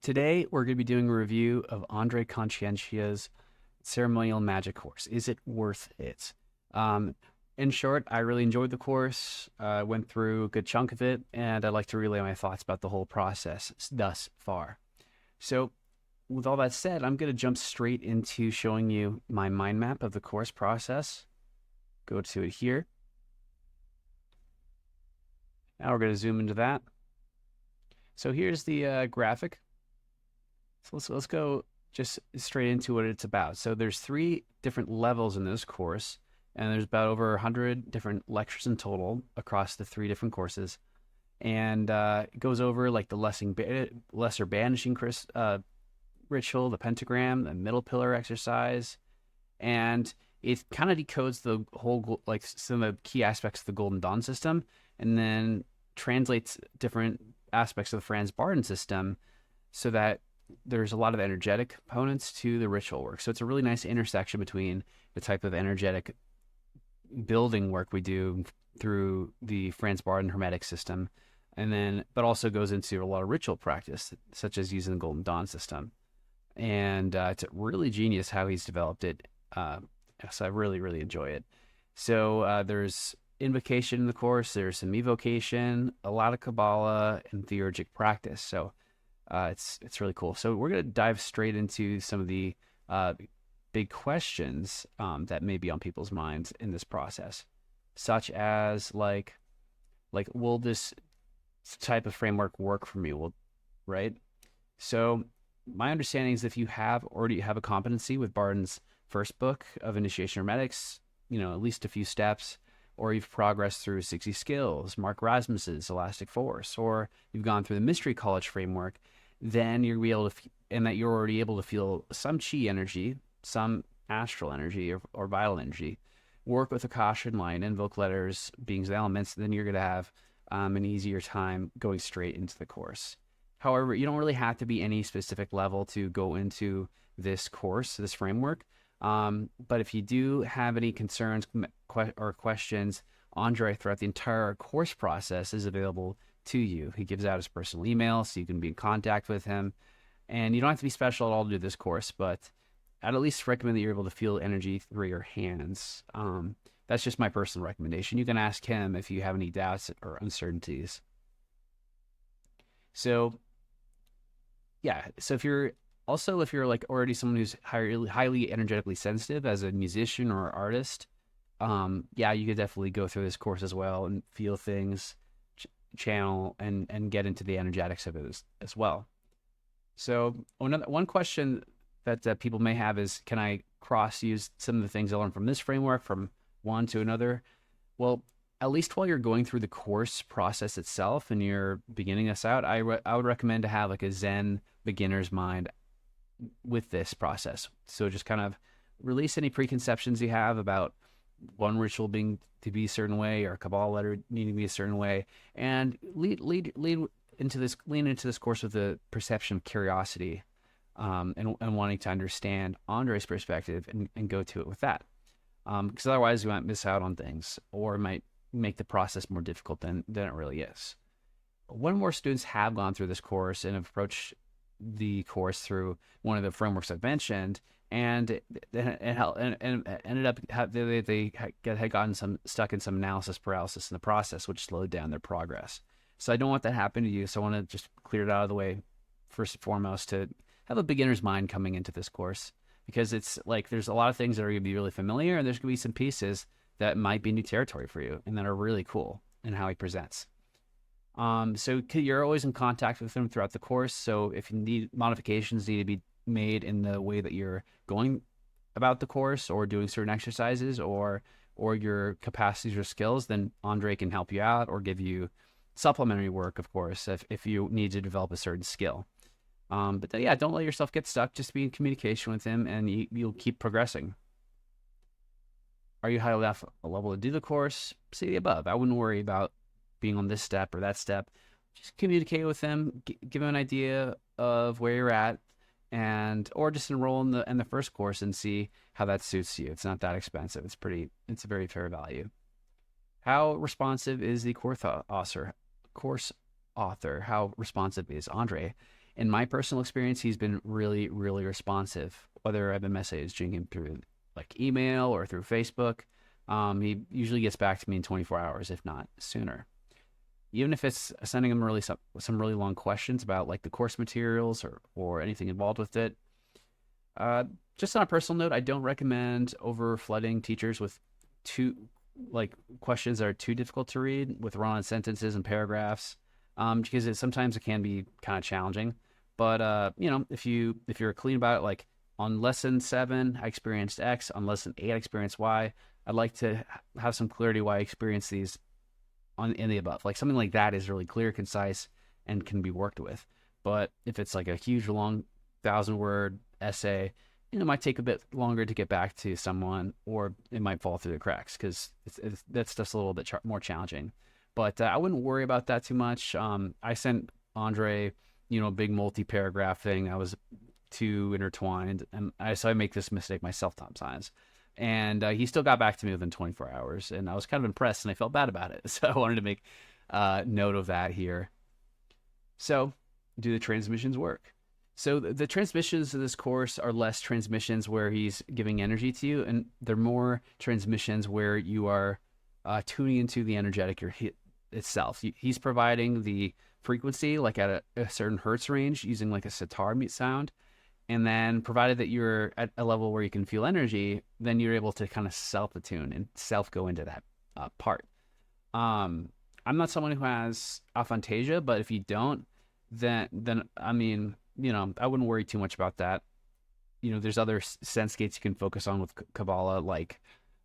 Today, we're going to be doing a review of André Consciencia's Ceremonial Magic course. Is it worth it? Um, in short, I really enjoyed the course, went through a good chunk of it, and I'd like to relay my thoughts about the whole process thus far. So, with all that said, I'm going to jump straight into showing you my mind map of the course process. Go to it here. Now we're going to zoom into that. So here's the graphic. So let's go just straight into what it's about. So there's 3 different levels in this course, and there's about over 100 different lectures in total across the 3 different courses. And it goes over like the lesser banishing ritual, the pentagram, the middle pillar exercise, and it kind of decodes the whole, like some of the key aspects of the Golden Dawn system, and then translates different aspects of the Franz Bardon system so that there's a lot of energetic components to the ritual work. So it's a really nice intersection between the type of energetic building work we do through the Franz Bardon Hermetic system, and then but also goes into a lot of ritual practice, such as using the Golden Dawn system. And it's really genius how he's developed it. So I really enjoy it. So there's invocation in the course, there's some evocation, a lot of cabala, and theurgic practice. So it's really cool. So we're going to dive straight into some of the big questions that may be on people's minds in this process, such as like will this type of framework work for me? Right? So my understanding is if you already have a competency with Bardon's first book of Initiation Hermetics, at least a few steps, or you've progressed through 60 Skills, Mark Rasmus's Elastic Force, or you've gone through the Mystery College framework, then you'll be able to, and that you're already able to feel some chi energy, some astral energy, or vital energy, work with Akasha and light, invoke letters, beings, and elements, then you're going to have an easier time going straight into the course. However, you don't really have to be any specific level to go into this course, this framework. But if you do have any concerns or questions, Andre, throughout the entire course process, is available to you. He gives out his personal email, so you can be in contact with him. And you don't have to be special at all to do this course, but I'd at least recommend that you're able to feel energy through your hands. That's just my personal recommendation. You can ask him if you have any doubts or uncertainties. So, yeah. So if you're like already someone who's highly energetically sensitive as a musician or artist, yeah, you could definitely go through this course as well and feel things, channel, and get into the energetics of it as well. So one question that people may have is, can I cross use some of the things I learned from this framework from one to another? Well, at least while you're going through the course process itself and you're beginning this out, I would recommend to have like a Zen beginner's mind with this process. So just kind of release any preconceptions you have about one ritual being to be a certain way or a cabal letter needing to be a certain way, and lean into this course with the perception of curiosity, and wanting to understand Andre's perspective and go to it with that. Because otherwise you might miss out on things, or it might make the process more difficult than it really is. When more students have gone through this course and have approached the course through one of the frameworks I've mentioned, and ended up they had gotten stuck in some analysis paralysis in the process, which slowed down their progress. So I don't want that to happen to you. So I want to just clear it out of the way first and foremost, to have a beginner's mind coming into this course, because it's like there's a lot of things that are going to be really familiar, and there's going to be some pieces that might be new territory for you and that are really cool in how he presents. So you're always in contact with him throughout the course. So if you need modifications need to be made in the way that you're going about the course, or doing certain exercises, or your capacities or skills, then Andre can help you out or give you supplementary work, of course, if you need to develop a certain skill. But then, yeah, don't let yourself get stuck. Just be in communication with him, and you'll keep progressing. Are you high enough level to do the course? See the above. I wouldn't worry about being on this step or that step. Just communicate with him, give him an idea of where you're at, or just enroll in the first course and see how that suits you. It's not that expensive. It's a very fair value. How responsive is the course author? How responsive is Andre? In my personal experience, he's been really, really responsive, whether I've been messaging him through like email or through Facebook. He usually gets back to me in 24 hours, if not sooner. Even if it's sending him really some really long questions about like the course materials or anything involved with it. Just on a personal note, I don't recommend over flooding teachers with too like questions that are too difficult to read with run-on sentences and paragraphs, because sometimes it can be kind of challenging. But if you're clean about it, like on lesson 7, I experienced X. On lesson 8, I experienced Y. I'd like to have some clarity why I experienced these in the above. Like something like that is really clear, concise, and can be worked with. But if it's like a huge, long 1,000-word essay, it might take a bit longer to get back to someone, or it might fall through the cracks because that stuff's a little bit more challenging. But I wouldn't worry about that too much. I sent Andre, a big multi-paragraph thing that was too intertwined, and so I make this mistake myself sometimes. And he still got back to me within 24 hours, and I was kind of impressed, and I felt bad about it. So I wanted to make note of that here. So, do the transmissions work? So the transmissions of this course are less transmissions where he's giving energy to you, and they're more transmissions where you are tuning into the energetic itself. He's providing the frequency like at a certain hertz range using like a sitar sound. And then provided that you're at a level where you can feel energy, then you're able to kind of self-attune and self-go into that part. I'm not someone who has aphantasia, but if you don't, then I mean, I wouldn't worry too much about that. There's other sense gates you can focus on with Kabbalah, like,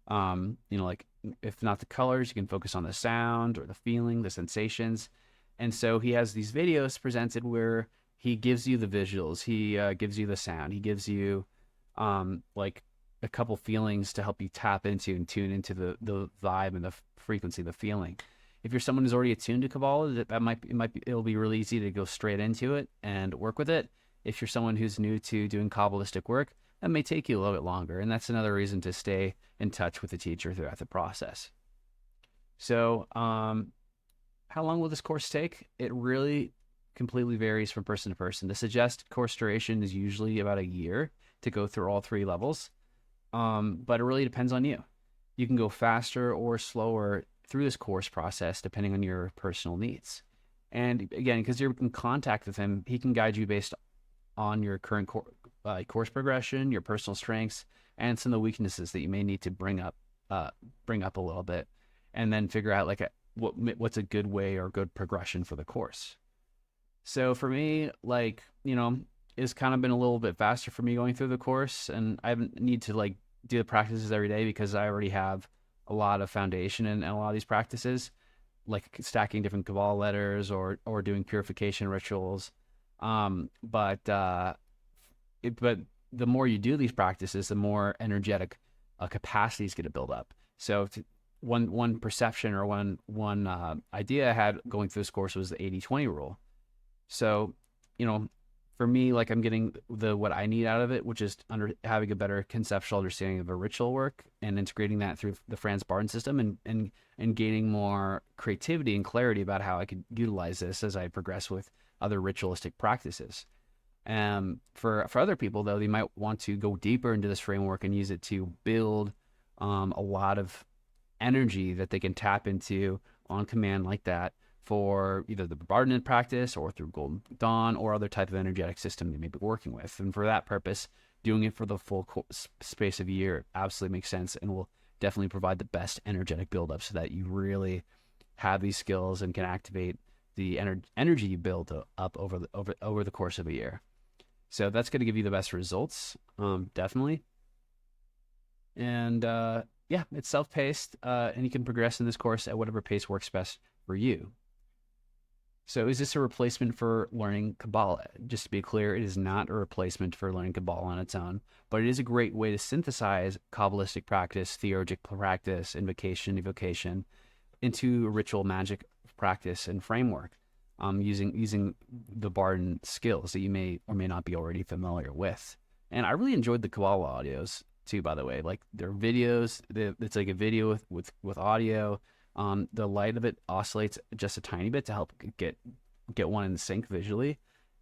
like if not the colors, you can focus on the sound or the feeling, the sensations. And so he has these videos presented where he gives you the visuals, he gives you the sound, he gives you like a couple feelings to help you tap into and tune into the vibe and the frequency, the feeling. If you're someone who's already attuned to Kabbalah, it'll be really easy to go straight into it and work with it. If you're someone who's new to doing Kabbalistic work, that may take you a little bit longer, and that's another reason to stay in touch with the teacher throughout the process. So, how long will this course take? It really completely varies from person to person. The suggested course duration is usually about a year to go through all 3 levels, but it really depends on you. You can go faster or slower through this course process depending on your personal needs. And again, because you're in contact with him, he can guide you based on your current course progression, your personal strengths, and some of the weaknesses that you may need to bring up a little bit, and then figure out like what's a good way or good progression for the course. So for me, like, it's kind of been a little bit faster for me going through the course, and I haven't need to like do the practices every day because I already have a lot of foundation in a lot of these practices, like stacking different Kabbalah letters or doing purification rituals. But the more you do these practices, the more energetic capacity is going to build up. So one perception or one idea I had going through this course was the 80-20 rule. So, for me, like I'm getting what I need out of it, which is having a better conceptual understanding of a ritual work and integrating that through the Franz Bardon system and gaining more creativity and clarity about how I could utilize this as I progress with other ritualistic practices. For other people, though, they might want to go deeper into this framework and use it to build a lot of energy that they can tap into on command like that for either the Bardon practice or through Golden Dawn or other type of energetic system they may be working with. And for that purpose, doing it for the full space of a year absolutely makes sense and will definitely provide the best energetic buildup so that you really have these skills and can activate the energy you build up over the course of a year. So that's going to give you the best results, definitely. And yeah, it's self-paced, and you can progress in this course at whatever pace works best for you. So is this a replacement for learning Kabbalah? Just to be clear, it is not a replacement for learning Kabbalah on its own, but it is a great way to synthesize Kabbalistic practice, theurgic practice, invocation, evocation, into a ritual magic practice and framework, using the Bardon skills that you may or may not be already familiar with. And I really enjoyed the Kabbalah audios too, by the way. Like their videos, it's like a video with audio. The light of it oscillates just a tiny bit to help get one in sync visually,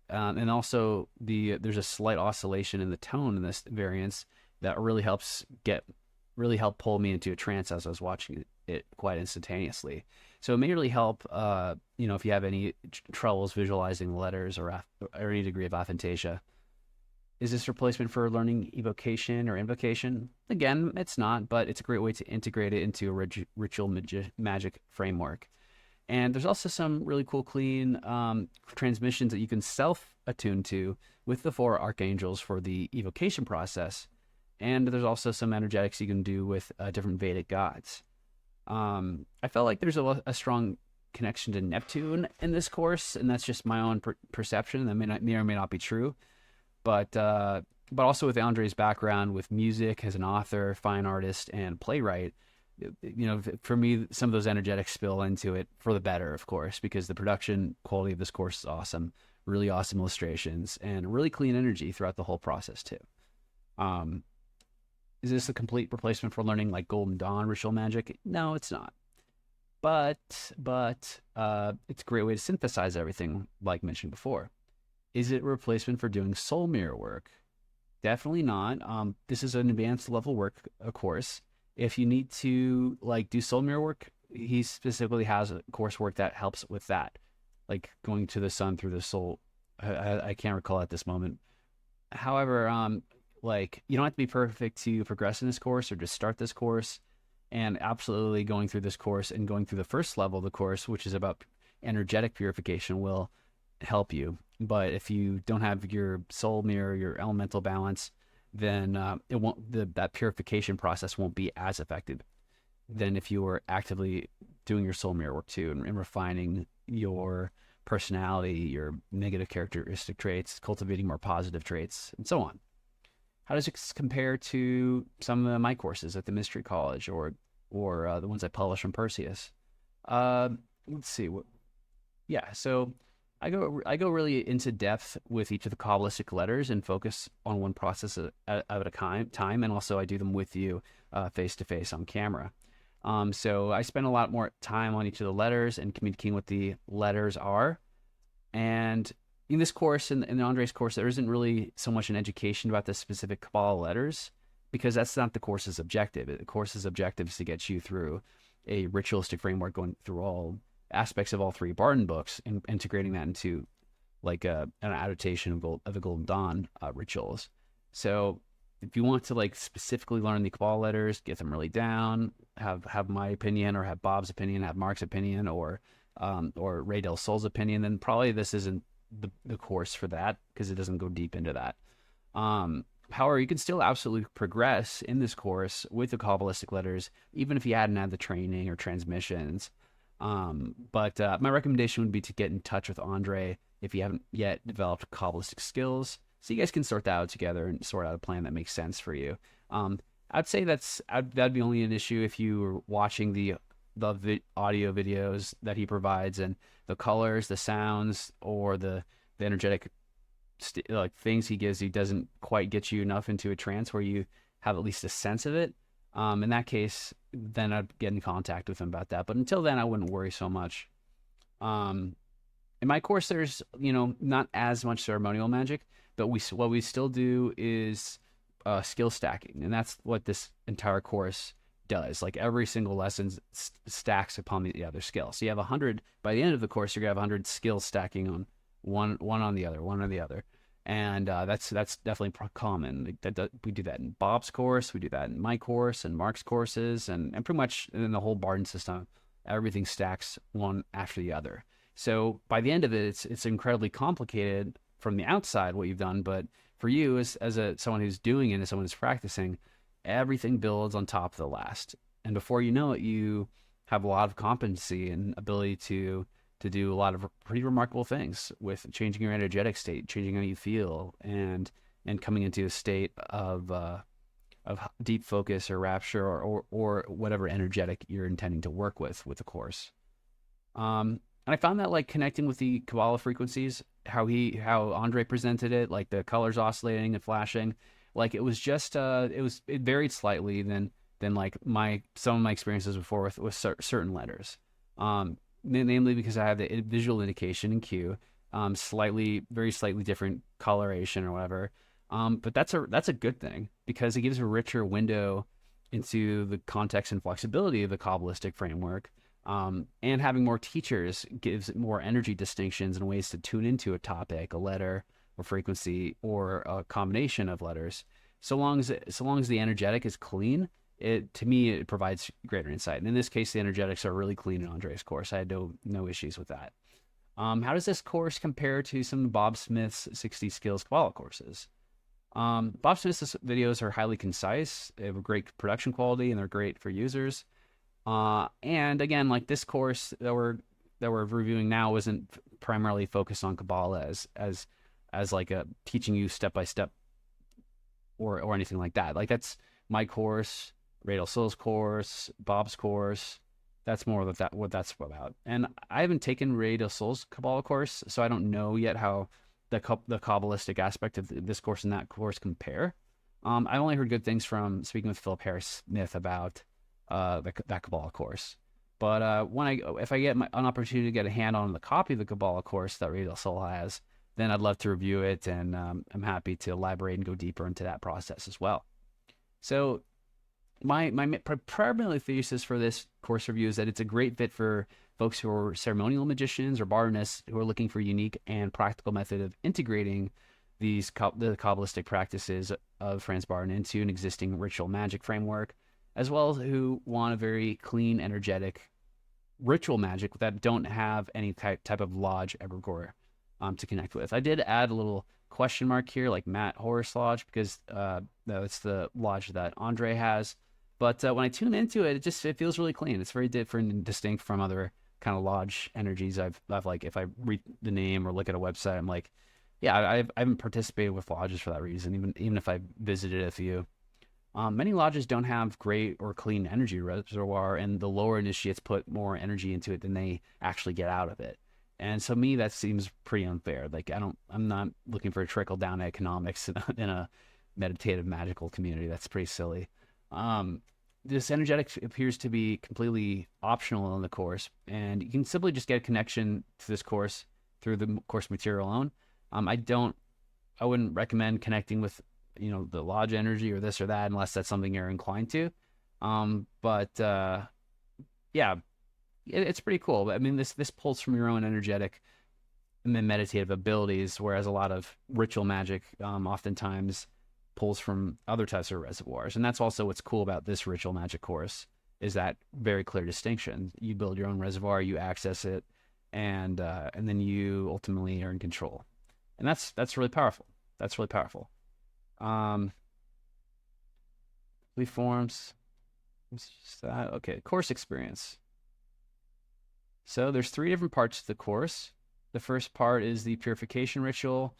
and also there's a slight oscillation in the tone in this variance that really help pull me into a trance as I was watching it quite instantaneously. So it may really help, if you have any troubles visualizing the letters or any degree of aphantasia. Is this replacement for learning evocation or invocation? Again, it's not, but it's a great way to integrate it into a ritual magic framework. And there's also some really cool, clean transmissions that you can self-attune to with the 4 archangels for the evocation process. And there's also some energetics you can do with different Vedic gods. I felt like there's a strong connection to Neptune in this course, and that's just my own perception. That may or may not be true. But also with Andre's background with music as an author, fine artist, and playwright, for me, some of those energetics spill into it for the better, of course, because the production quality of this course is awesome, really awesome illustrations, and really clean energy throughout the whole process too. Is this a complete replacement for learning like Golden Dawn ritual magic? No, it's not. But it's a great way to synthesize everything, like mentioned before. Is it a replacement for doing soul mirror work? Definitely not. This is an advanced level work, of course. If you need to do soul mirror work, he specifically has a coursework that helps with that, like going to the sun through the soul. I can't recall at this moment. However, you don't have to be perfect to progress in this course or just start this course. And absolutely going through this course and going through the first level of the course, which is about energetic purification, will help you. But if you don't have your soul mirror, your elemental balance, then that purification process won't be as effective than if you were actively doing your soul mirror work too, and refining your personality, your negative characteristic traits, cultivating more positive traits, and so on. How does it compare to some of my courses at the Mystery College or the ones I publish from Perseus? Let's see. So I go really into depth with each of the Kabbalistic letters and focus on one process at a time, and also I do them with you face to face on camera. So I spend a lot more time on each of the letters and communicating what the letters are. And in this course, in Andre's course, there isn't really so much an education about the specific Kabbalah letters, because that's not the course's objective. The course's objective is to get you through a ritualistic framework, going through all aspects of all 3 Bardon books and integrating that into an adaptation of the Golden Dawn rituals. So if you want to specifically learn the Kabbalah letters, get them really down, have my opinion or have Bob's opinion, have Mark's opinion or Ray Del Sol's opinion, then probably this isn't the course for that, because it doesn't go deep into that. However, you can still absolutely progress in this course with the Kabbalistic letters, even if you hadn't had the training or transmissions. But my recommendation would be to get in touch with Andre if you haven't yet developed Kabbalistic skills, so you guys can sort that out together and sort out a plan that makes sense for you. I'd say that'd be only an issue if you were watching the audio videos that he provides, and the colors, the sounds, or the energetic things he gives you doesn't quite get you enough into a trance where you have at least a sense of it. In that case, then I'd get in contact with him about that. But until then, I wouldn't worry so much. In my course, there's not as much ceremonial magic, but what we still do is skill stacking, and that's what this entire course does. Every single lesson stacks upon the other skill. So you have 100 by the end of the course. You're gonna have 100 skills stacking on one on the other, and that's definitely common. We do that in Bob's course, we do that in my course and Mark's courses, and pretty much in the whole Bardon system, everything stacks one after the other. So by the end of it, it's incredibly complicated from the outside what you've done, but for you as someone who's doing it, as someone who's practicing, everything builds on top of the last, and before you know it, you have a lot of competency and ability to do a lot of pretty remarkable things with changing your energetic state, changing how you feel, and coming into a state of deep focus or rapture or whatever energetic you're intending to work with the course. And I found that connecting with the Kabbalah frequencies, how Andre presented it, the colors oscillating and flashing, it was just it varied slightly than some of my experiences before with certain letters. Namely because I have the visual indication in Q, very slightly different coloration or whatever. But that's a good thing because it gives a richer window into the context and flexibility of the Kabbalistic framework. And having more teachers gives more energy distinctions and ways to tune into a topic, a letter, or frequency, or a combination of letters. So long as the energetic is clean, to me it provides greater insight. And in this case, the energetics are really clean in Andre's course. I had no issues with that. How does this course compare to some of Bob Smith's 60 Skills Kabbalah courses? Bob Smith's videos are highly concise. They have a great production quality, and they're great for users. And again, like this course that we're reviewing now isn't primarily focused on Kabbalah as like a teaching you step by step or anything like that. Like that's my course, Radel Sil's course, Bob's course. That's more of what that's about. And I haven't taken Radel Sil's Kabbalah course, so I don't know yet how the Kabbalistic aspect of this course and that course compare. I only heard good things from speaking with Philip Harris Smith about that Kabbalah course. But if I get an opportunity to get a hand on the copy of the Kabbalah course that Radel Sil has, then I'd love to review it, and I'm happy to elaborate and go deeper into that process as well. So my primary thesis for this course review is that it's a great fit for folks who are ceremonial magicians or Bardonists who are looking for a unique and practical method of integrating the Kabbalistic practices of Franz Bardon into an existing ritual magic framework, as well as who want a very clean, energetic ritual magic that don't have any type of lodge egregore to connect with. I did add a little question mark here, like Matt Horus Lodge, because that's the lodge that Andre has. But when I tune into it, it feels really clean. It's very different and distinct from other kind of lodge energies. I've like, if I read the name or look at a website, I'm like, yeah, I haven't participated with lodges for that reason, even if I visited a few. Many lodges don't have great or clean energy reservoir, and the lower initiates put more energy into it than they actually get out of it. And so me, that seems pretty unfair. Like I'm not looking for a trickle down economics in a meditative magical community. That's pretty silly. This energetic appears to be completely optional in the course, and you can simply just get a connection to this course through the course material alone. I wouldn't recommend connecting with the lodge energy or this or that unless that's something you're inclined to. Yeah, it's pretty cool. I mean, this pulls from your own energetic and meditative abilities, whereas a lot of ritual magic oftentimes pulls from other types of reservoirs. And that's also what's cool about this ritual magic course, is that very clear distinction. You build your own reservoir, you access it, and then you ultimately are in control. And that's really powerful. That's really powerful. Forms. Okay, course experience. So there's 3 different parts to the course. The first part is the purification ritual,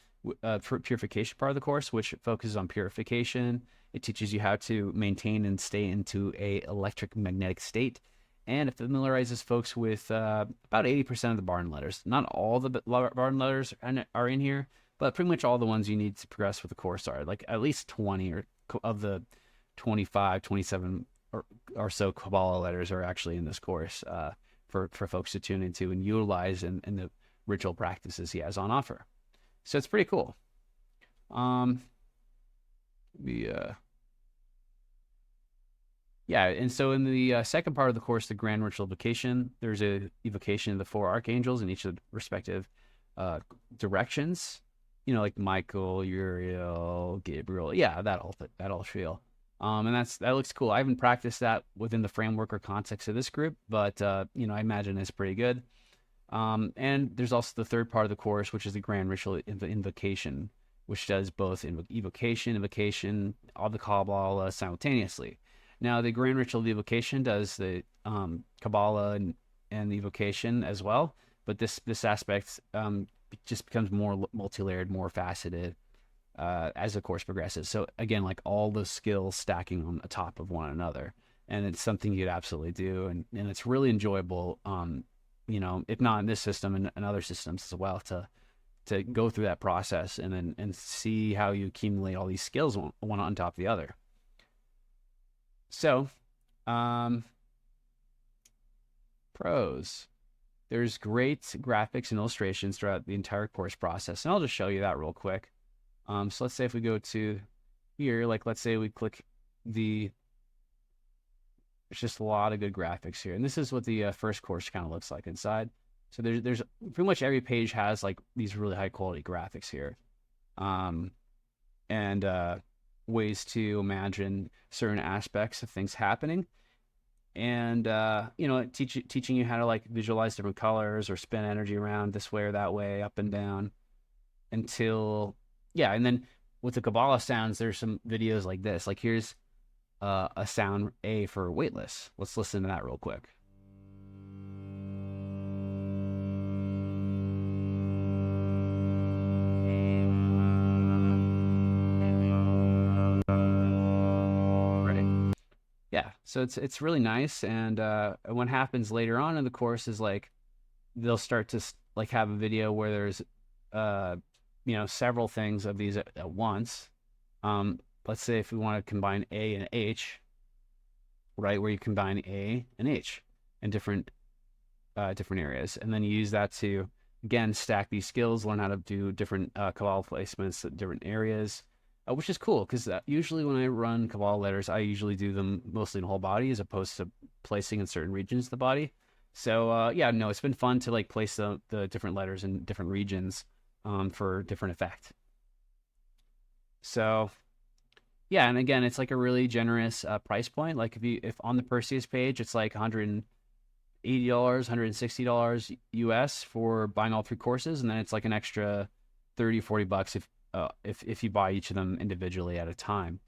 purification part of the course, which focuses on purification. It teaches you how to maintain and stay into a electric magnetic state, and it familiarizes folks with about 80% of the Bardon letters. Not all the Bardon letters are in here, but pretty much all the ones you need to progress with the course are. Like at least 20 of the 25, 27 or so Kabbalah letters are actually in this course for folks to tune into and utilize in the ritual practices he has on offer. So it's pretty cool. Yeah, and so in the second part of the course, the Grand Ritual Evocation, there's a evocation of the 4 archangels in each of the respective directions. Like Michael, Uriel, Gabriel. Yeah, that all feel. And that looks cool. I haven't practiced that within the framework or context of this group, but I imagine it's pretty good. And there's also the third part of the course, which is the Grand Ritual Invocation, which does both invocation, all the Kabbalah simultaneously. Now, the Grand Ritual Evocation does the Kabbalah and the evocation as well, but this aspect just becomes more multi-layered, more faceted as the course progresses. So again, like all the skills stacking on the top of one another, and it's something you'd absolutely do, and it's really enjoyable. If not in this system and other systems as well, to go through that process and see how you accumulate all these skills one on top of the other. So, pros. there's great graphics and illustrations throughout the entire course process. And I'll just show you that real quick. So let's say if we go to here, like let's say we click there's just a lot of good graphics here. And this is what the first course kind of looks like inside. So there's pretty much every page has like these really high quality graphics here. And ways to imagine certain aspects of things happening. And, you know, teaching you how to like visualize different colors or spin energy around this way or that way, up and down until, yeah. And then with the Kabbalah sounds, there's some videos like this. Like here's a sound A for weightless. Let's listen to that real quick. Yeah, so it's really nice, and what happens later on in the course is like they'll start to like have a video where there's you know, several things of these at once. Let's say if we want to combine A and H, right, where you combine A and H in different areas, and then you use that to again stack these skills, learn how to do different Kabbalah placements at different areas. Which is cool because usually when I run Kabbalah letters, I usually do them mostly in the whole body as opposed to placing in certain regions of the body. So yeah, no, it's been fun to like place the different letters in different regions for different effect. So yeah, and again, it's like a really generous price point. Like if on the Perseus page, it's like $180, $160 US for buying all 3 courses, and then it's like an extra $30-$40 if you buy each of them individually at a time.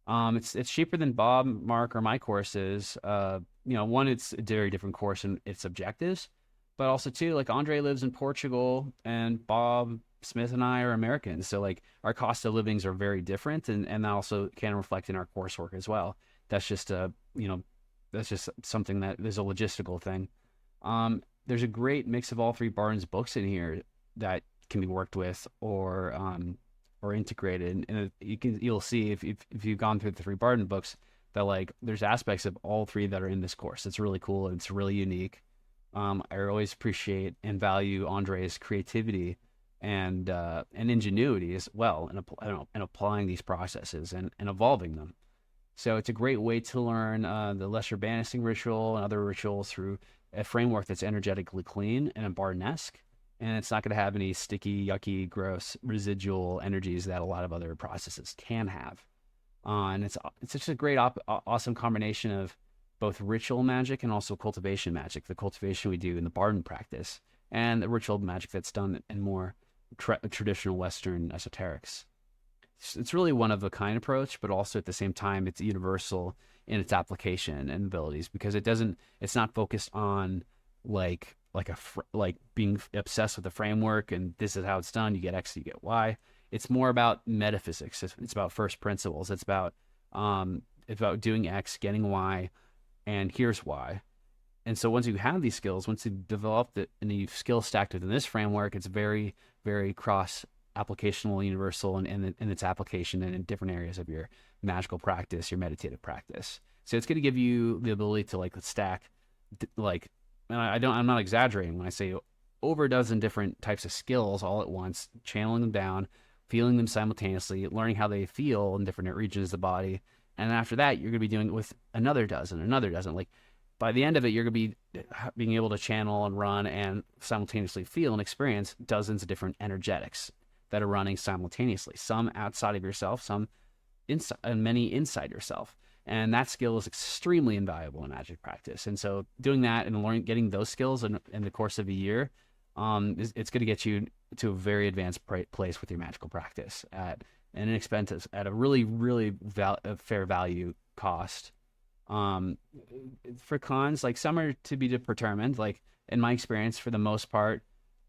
It's cheaper than Bob, Mark, or my courses. You know, one, it's a very different course in its objectives, but also two, like Andre lives in Portugal and Bob Smith and I are Americans, so like our cost of livings are very different, and that also can reflect in our coursework as well. That's just you know, that's just something that is a logistical thing. There's a great mix of all 3 Bardon's books in here that can be worked with or integrated, and you'll see if you've gone through the 3 Bardon books that like there's aspects of all 3 that are in this course. It's really cool and it's really unique. I always appreciate and value Andre's creativity and ingenuity as well in applying these processes and evolving them. So it's a great way to learn the lesser banishing ritual and other rituals through a framework that's energetically clean and Bardon-esque. And it's not going to have any sticky, yucky, gross residual energies that a lot of other processes can have. And it's just a great, awesome combination of both ritual magic and also cultivation magic. The cultivation we do in the Bardon practice, and the ritual magic that's done in more traditional Western esoterics. It's really one of a kind approach, but also at the same time, it's universal in its application and abilities because it's not focused on like being obsessed with the framework and this is how it's done, you get X, you get Y. It's more about metaphysics. It's about first principles. It's about doing X, getting Y, and here's why. And so once you have these skills, once you've developed it and you've skill stacked within this framework, it's very, very cross applicational, universal in its application and in different areas of your magical practice, your meditative practice. So it's going to give you the ability to like stack like, and I'm not exaggerating when I say over a dozen different types of skills all at once, channeling them down, feeling them simultaneously, learning how they feel in different regions of the body. And after that, you're going to be doing it with another dozen. Like by the end of it, you're going to be being able to channel and run and simultaneously feel and experience dozens of different energetics that are running simultaneously, some outside of yourself, some inside, and many inside yourself. And that skill is extremely invaluable in magic practice. And so doing that and getting those skills in the course of a year, it's going to get you to a very advanced place with your magical practice at an inexpensive, at a really, really fair value cost. For cons, like some are to be determined. Like in my experience, for the most part,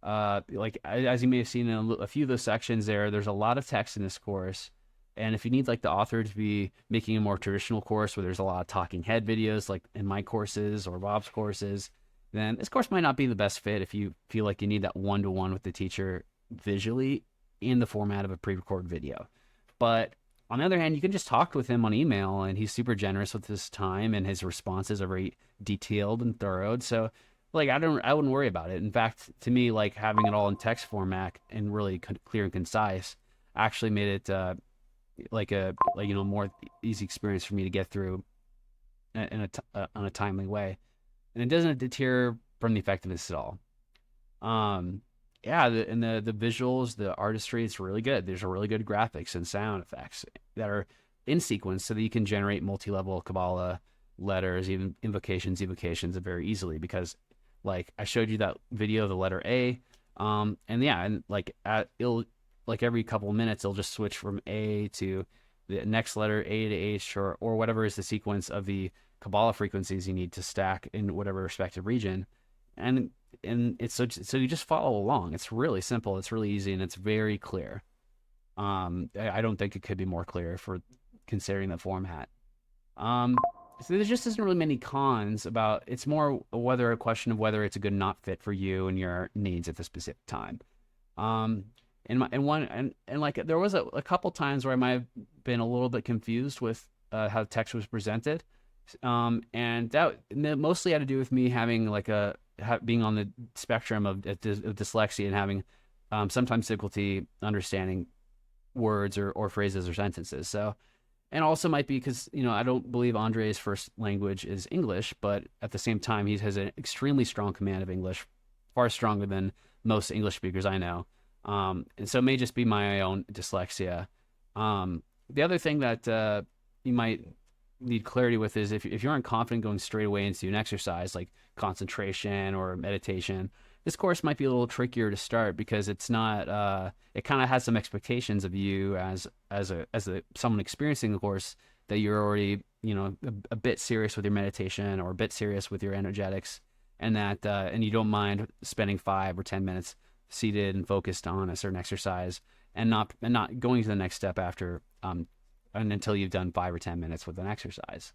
like as you may have seen in a few of those sections there's a lot of text in this course. And if you need like the author to be making a more traditional course where there's a lot of talking head videos, like in my courses or Bob's courses, then this course might not be the best fit if you feel like you need that one-to-one with the teacher visually in the format of a pre-recorded video. But on the other hand, you can just talk with him on email, and he's super generous with his time, and his responses are very detailed and thorough. So like I wouldn't worry about it. In fact, to me, like having it all in text format and really clear and concise actually made it like more easy experience for me to get through on a timely way, and it doesn't deter from the effectiveness at all. Um, yeah, and the visuals, the artistry, it's really good. There's a really good graphics and sound effects that are in sequence, so that you can generate multi-level Kabbalah letters, even invocations, evocations, very easily. Because, like I showed you that video of the letter A, and yeah, and like it'll like every couple of minutes it'll just switch from A to the next letter, A to H, or whatever is the sequence of the Kabbalah frequencies you need to stack in whatever respective region, and it's so you just follow along. It's really simple, it's really easy, and it's very clear. I don't think it could be more clear for considering the format. So there just isn't really many cons about. It's more whether a question of whether it's a good not fit for you and your needs at the specific time. Um, and like there was a couple times where I might have been a little bit confused with how the text was presented, and that mostly had to do with me having like being on the spectrum of dyslexia and having sometimes difficulty understanding words or phrases or sentences. So, and also might be because I don't believe Andre's first language is English, but at the same time he has an extremely strong command of English, far stronger than most English speakers I know. And so it may just be my own dyslexia. The other thing that you might need clarity with is if you aren't confident going straight away into an exercise like concentration or meditation, this course might be a little trickier to start because it's not. It kind of has some expectations of you as someone experiencing the course, that you're already a bit serious with your meditation or a bit serious with your energetics, and that and you don't mind spending 5 or 10 minutes seated and focused on a certain exercise, and not going to the next step after and until you've done 5 or 10 minutes with an exercise.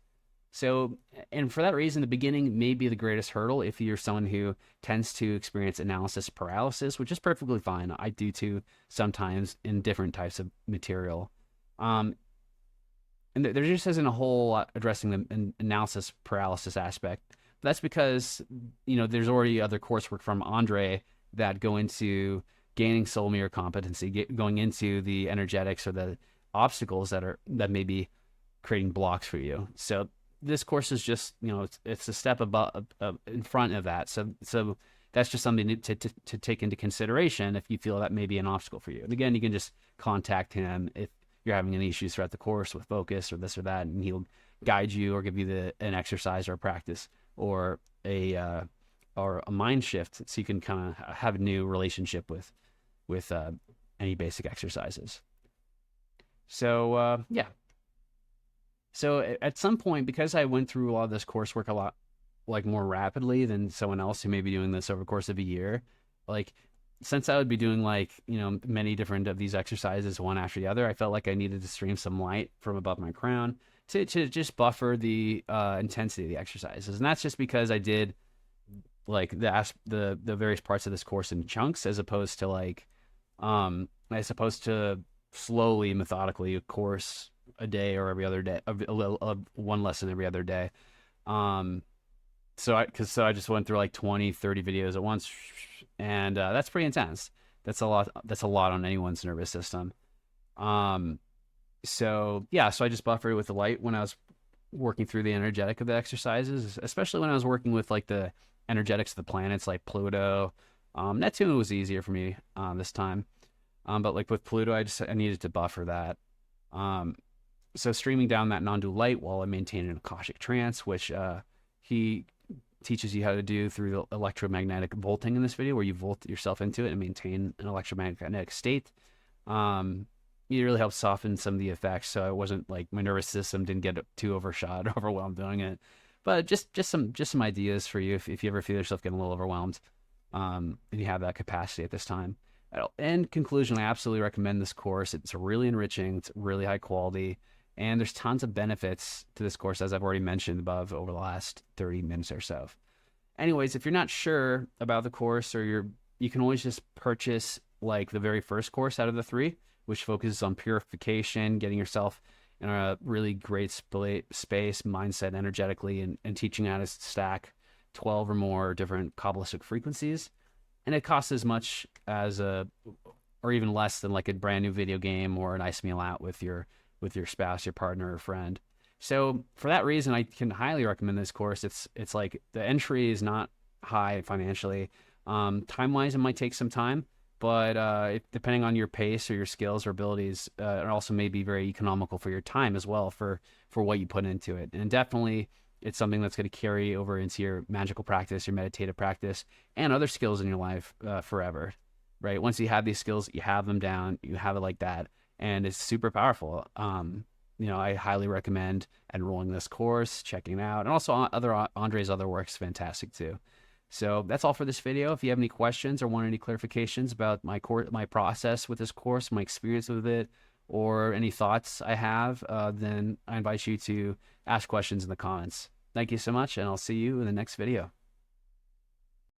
So, and for that reason, the beginning may be the greatest hurdle if you're someone who tends to experience analysis paralysis, which is perfectly fine. I do too sometimes in different types of material. And there just isn't a whole lot addressing the analysis paralysis aspect. That's because, there's already other coursework from Andre that go into gaining soul mirror competency, going into the energetics or the obstacles that may be creating blocks for you. So this course is just, it's a step above, in front of that. So that's just something to take into consideration if you feel that may be an obstacle for you. And again, you can just contact him if you're having any issues throughout the course with focus or this or that, and he'll guide you or give you an exercise or a practice or a mind shift, so you can kind of have a new relationship with any basic exercises. So yeah. So at some point, because I went through a lot of this coursework a lot like more rapidly than someone else who may be doing this over the course of a year, like since I would be doing like many different of these exercises one after the other, I felt like I needed to stream some light from above my crown to just buffer the intensity of the exercises. And that's just because I did like the various parts of this course in chunks, as opposed to like slowly, methodically, a course a day or every other day, one lesson every other day. So I just went through like 20, 30 videos at once, and that's pretty intense. That's a lot on anyone's nervous system. So yeah, so I just buffered with the light when I was working through the energetic of the exercises, especially when I was working with like the energetics of the planets like Pluto. Neptune was easier for me this time. But like with Pluto, I needed to buffer that. So streaming down that non-dual light while I maintain an Akashic trance, which he teaches you how to do through the electromagnetic volting in this video, where you volt yourself into it and maintain an electromagnetic state. It really helps soften some of the effects, so it wasn't like my nervous system didn't get too overwhelmed doing it. But just some ideas for you if you ever feel yourself getting a little overwhelmed, and you have that capacity at this time. In conclusion, I absolutely recommend this course. It's really enriching. It's really high quality. And there's tons of benefits to this course, as I've already mentioned above, over the last 30 minutes or so. Anyways, if you're not sure about the course, or you can always just purchase like the very first course out of the 3, which focuses on purification, getting yourself in a really great space, mindset, energetically, and teaching how to stack 12 or more different Kabbalistic frequencies, and it costs as much as or even less than like a brand new video game or a nice meal out with your spouse, your partner, or friend. So for that reason, I can highly recommend this course. It's like the entry is not high financially. Time wise, it might take some time, but depending on your pace or your skills or abilities, it also may be very economical for your time as well for what you put into it. And definitely, it's something that's going to carry over into your magical practice, your meditative practice, and other skills in your life forever. Right? Once you have these skills, you have them down, you have it like that, and it's super powerful. I highly recommend enrolling this course, checking it out, and also Andre's other work is fantastic too. So that's all for this video. If you have any questions or want any clarifications about my process with this course, my experience with it, or any thoughts I have, then I invite you to ask questions in the comments. Thank you so much, and I'll see you in the next video.